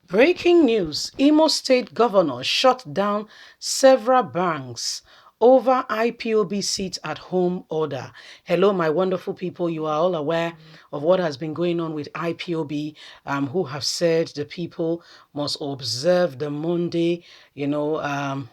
Breaking news: Imo State Governor shut down several banks over IPOB seat at home order. Hello, my wonderful people. You are all aware of what has been going on with IPOB, who have said the people must observe the Monday, ban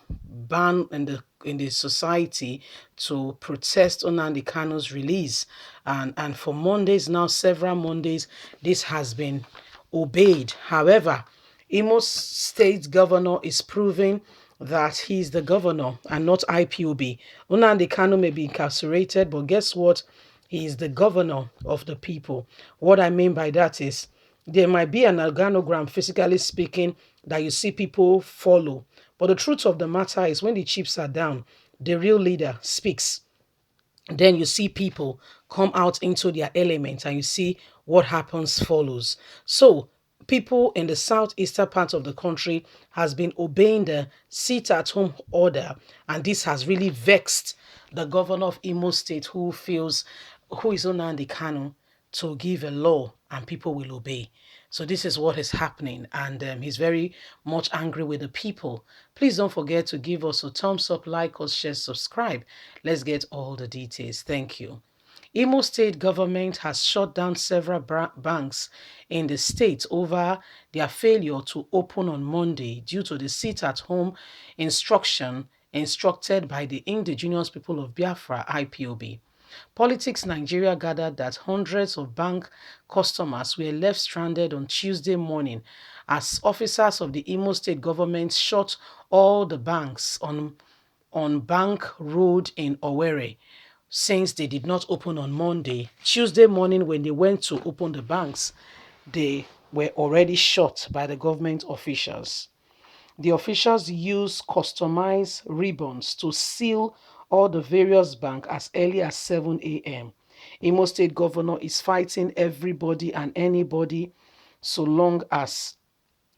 in the society to protest Nnamdi Kanu's release. And for Mondays now, several Mondays, this has been obeyed. However, Imo State governor is proving that he's the governor and not IPOB. Nnamdi Kanu may be incarcerated, but guess what? He is the governor of the people. What I mean by that is there might be an organogram, physically speaking, that you see people follow. But the truth of the matter is when the chips are down, the real leader speaks. Then you see people come out into their element and you see what happens follows. So people in the southeastern part of the country has been obeying the sit at home order, and this has really vexed the governor of Imo State, who is Nnamdi Kanu, to give a law and people will obey. So this is what is happening, and he's very much angry with the people. Please don't forget to give us a thumbs up, like us, share, subscribe. Let's get all the details. Thank you. Imo State government has shut down several banks in the state over their failure to open on Monday due to the sit-at-home instruction instructed by the Indigenous People of Biafra, IPOB. Politics Nigeria gathered that hundreds of bank customers were left stranded on Tuesday morning as officers of the Imo State government shut all the banks on Bank Road in Owerri since they did not open on Monday. Tuesday morning, when they went to open the banks, they were already shut by the government officials. The officials used customized ribbons to seal all the various banks as early as 7 a.m. Imo State governor is fighting everybody and anybody so long as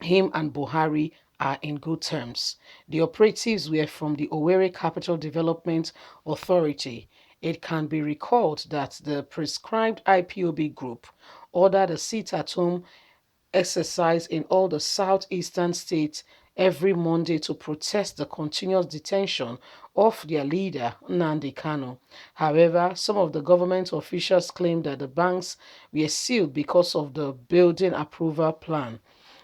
him and Buhari are in good terms. The operatives were from the Owerri Capital Development Authority. It can be recalled that the prescribed IPOB group ordered a sit-at-home exercise in all the southeastern states every Monday to protest the continuous detention of their leader, Nnamdi Kanu. However, some of the government officials claim that the banks were sealed because of the building approval plan.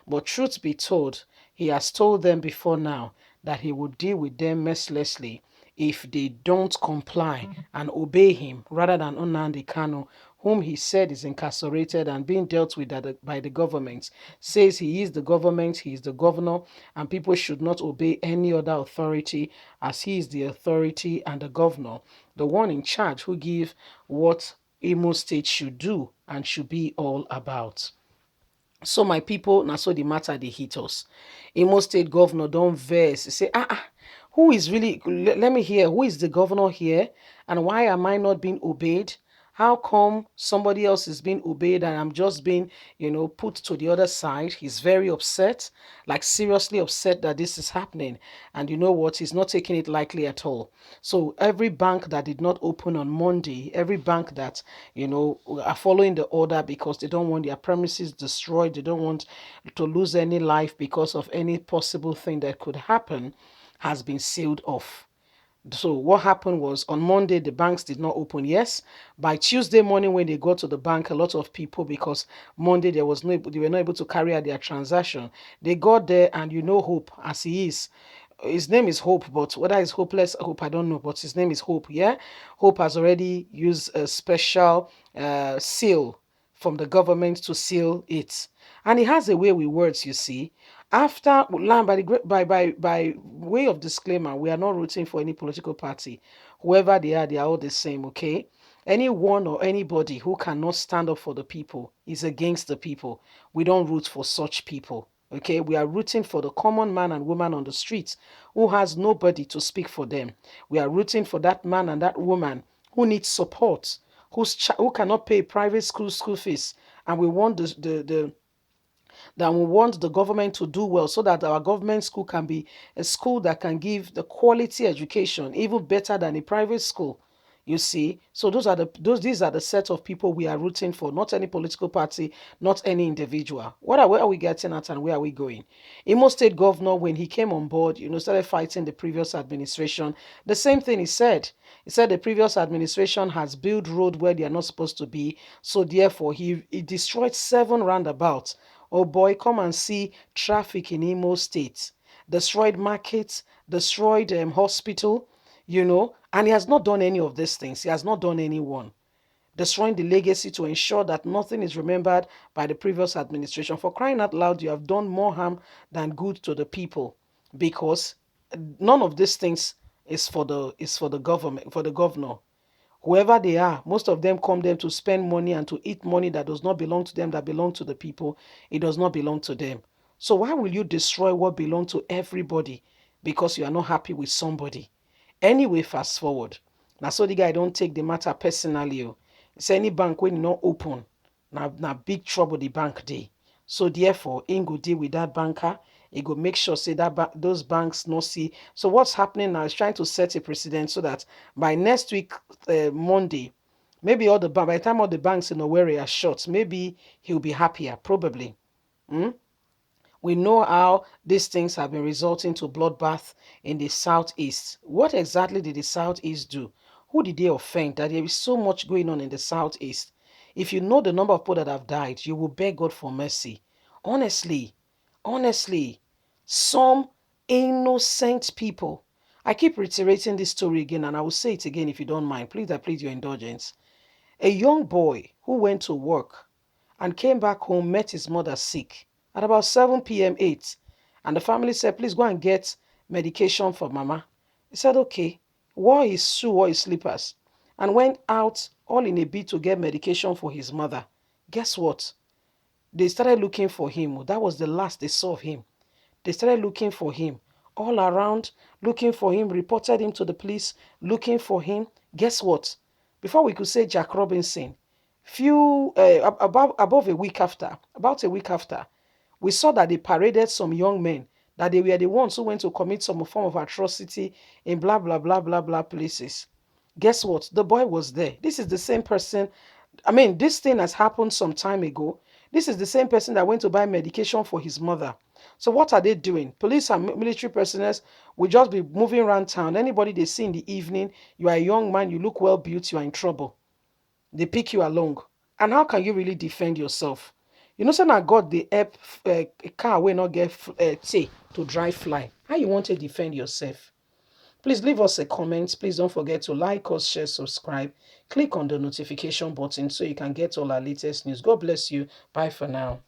But truth be told, he has told them before now that he will deal with them mercilessly if they don't comply and obey him rather than Nnamdi Kanu, whom he said is incarcerated and being dealt with by the government, says he is the government, he is the governor, and people should not obey any other authority as he is the authority and the governor, the one in charge who give what Imo State should do and should be all about. So my people, now so the matter they hit us. Imo State governor don't vex. Say, who is really, let me hear, who is the governor here? And why am I not being obeyed? How come somebody else is being obeyed and I'm just being, put to the other side? He's very upset, like seriously upset that this is happening. And you know what? He's not taking it lightly at all. So every bank that did not open on Monday, every bank that, are following the order because they don't want their premises destroyed, they don't want to lose any life because of any possible thing that could happen, has been sealed off. So what happened was on Monday, the banks did not open. Yes, by Tuesday morning when they got to the bank, a lot of people, because Monday they were not able to carry out their transaction. They got there and Hope as he is. His name is Hope, but whether it's hopeless Hope, I don't know. But his name is Hope. Yeah, Hope has already used a special seal from the government to seal it, and he has a way with words. You see, after land by way of disclaimer, we are not rooting for any political party. Whoever they are all the same. Okay. Anyone or anybody who cannot stand up for the people is against the people. We don't root for such people. Okay, we are rooting for the common man and woman on the streets who has nobody to speak for them. We are rooting for that man and that woman who needs support, who cannot pay private school fees, and we want the government to do well so that our government school can be a school that can give the quality education even better than a private school. You see, so these are the set of people we are rooting for, not any political party, not any individual. Where are we getting at, and where are we going? Imo State Governor, when he came on board, started fighting the previous administration. The same thing he said. He said the previous administration has built road where they are not supposed to be, so therefore he destroyed 7 roundabouts. Oh boy, come and see traffic in Imo State. Destroyed markets, destroyed hospital, and he has not done any of these things. He has not done any one. Destroying the legacy to ensure that nothing is remembered by the previous administration. For crying out loud, you have done more harm than good to the people, because none of these things is for the government, for the governor. Whoever they are, most of them come there to spend money and to eat money that does not belong to them, that belong to the people. It does not belong to them. So why will you destroy what belongs to everybody because you are not happy with somebody? Anyway, fast forward. Now, so the guy don't take the matter personally. It's any bank when not open. Now big trouble the bank day. So therefore, he go deal with that banker. He go make sure say that those banks no see. So what's happening now is trying to set a precedent so that by next week, Monday, maybe by the time all the banks in Owerri are shut, maybe he'll be happier, probably. We know how these things have been resulting to bloodbath in the southeast. What exactly did the southeast do? Who did they offend that there is so much going on in the southeast? If you know the number of people that have died, you will beg God for mercy. Honestly, honestly, some innocent people. I keep reiterating this story again, and I will say it again if you don't mind. Please, I plead your indulgence. A young boy who went to work and came back home, met his mother sick at about 7 p.m., 8. And the family said, please go and get medication for mama. He said, okay, wore his shoe, wore his slippers, and went out all in a bit to get medication for his mother. Guess what? They started looking for him. That was the last they saw of him. They started looking for him all around, looking for him, reported him to the police, looking for him. Guess what? Before we could say Jack Robinson, about a week after, we saw that they paraded some young men, that they were the ones who went to commit some form of atrocity in blah blah blah blah blah places. Guess what? The boy was there. This is the same person. I mean, this thing has happened some time ago. This is the same person that went to buy medication for his mother. So what are they doing? Police and military personnel will just be moving around town. Anybody they see in the evening, you are a young man, you look well built, you are in trouble. They pick you along. And how can you really defend yourself? Say now God the help a car will not get say to drive fly. How you want to defend yourself? Please leave us a comment. Please don't forget to like us, share, subscribe. Click on the notification button so you can get all our latest news. God bless you. Bye for now.